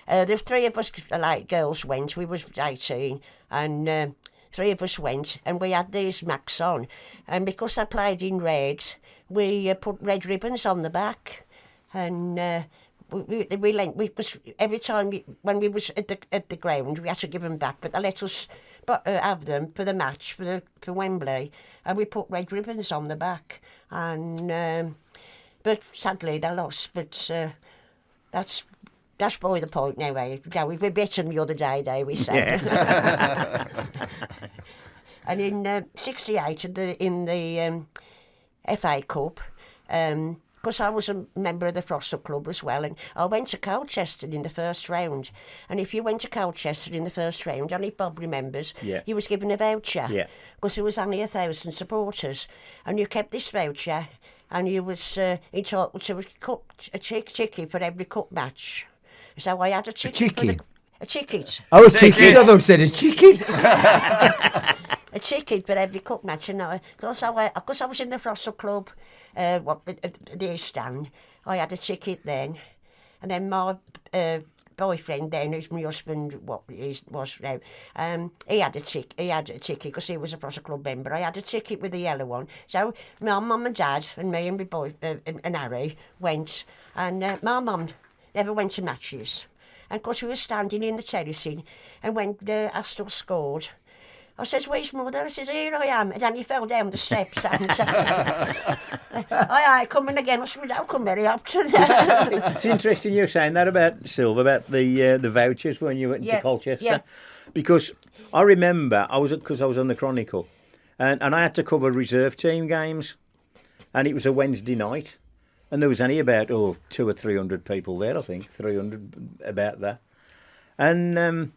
the three of us, like girls, went. We was 18, and three of us went, and we had these Macs on. And because I played in red, we put red ribbons on the back, and we was every time when we was at the ground, we had to give them back, but they let us have them for the match for Wembley, and we put red ribbons on the back, and but sadly they lost. But that's by the point now. We beat them the other day, we said. Yeah. And in '68, in the FA Cup. Because I was a member of the Throstle Club as well, and I went to Colchester in the first round. And if you went to Colchester in the first round, only Bob remembers, you was given a voucher. Because there was only 1,000 supporters. And you kept this voucher, and you was entitled to a ticket for every cup match. So I had a ticket. A ticket. Oh, a ticket? I thought you said a chicken. A ticket for every cup match. And because I was in the Throstle Club, the East Stand, I had a ticket then, and then my boyfriend then, who's my husband, was now, he had a ticket because he was a Throstle Club member. I had a ticket with the yellow one. So my mum and dad and me and my boy and Harry went, and my mum never went to matches, and because we were standing in the terracing, and when Astor scored, I says, where's mother? I says, here I am. And then he fell down the steps. And I coming again. I said, we don't come very often. It's interesting you're saying that about Sylvia, about the vouchers when you went to Colchester. Yeah. Because I remember, because I was on the Chronicle, and I had to cover reserve team games. And it was a Wednesday night. And there was only about 200 or 300 people there, I think. 300, about that. And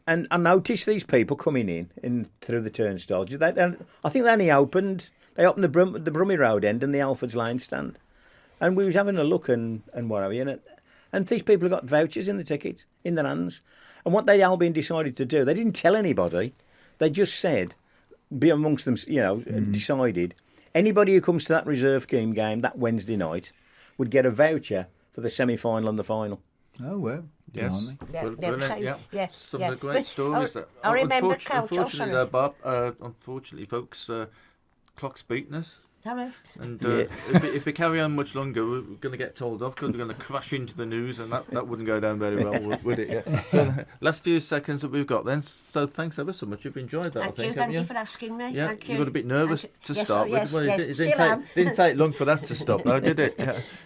I noticed these people coming in through the turnstiles. I think they only opened the Brummie Road end and the Alfred's Lane stand. And we was having a look and what have you. And these people have got vouchers in the tickets, in their hands. And what they all been decided to do, they didn't tell anybody. They just said, be amongst them, decided, anybody who comes to that reserve team game that Wednesday night would get a voucher for the semi-final and the final. Oh, well. Yes, some of the great stories. I remember unfortunately, Bob, unfortunately, folks, clock's beaten us. And if we carry on much longer, we're going to get told off because we're going to crash into the news, and that wouldn't go down very well, would it? Yeah. So, last few seconds that we've got then. So thanks ever so much. You've enjoyed that, I think. Thank you for asking me. Yeah, Thank you got a bit nervous to start with. Well, it didn't take long for that to stop, though, did it?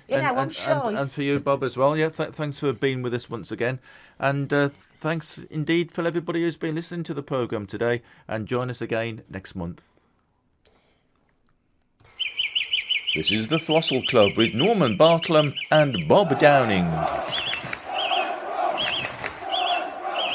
Yeah. I'm sure. And for you, Bob, as well. Yeah, thanks for being with us once again. And thanks indeed for everybody who's been listening to the programme today. And join us again next month. This is the Throstle Club with Norman Bartlam and Bob Downing.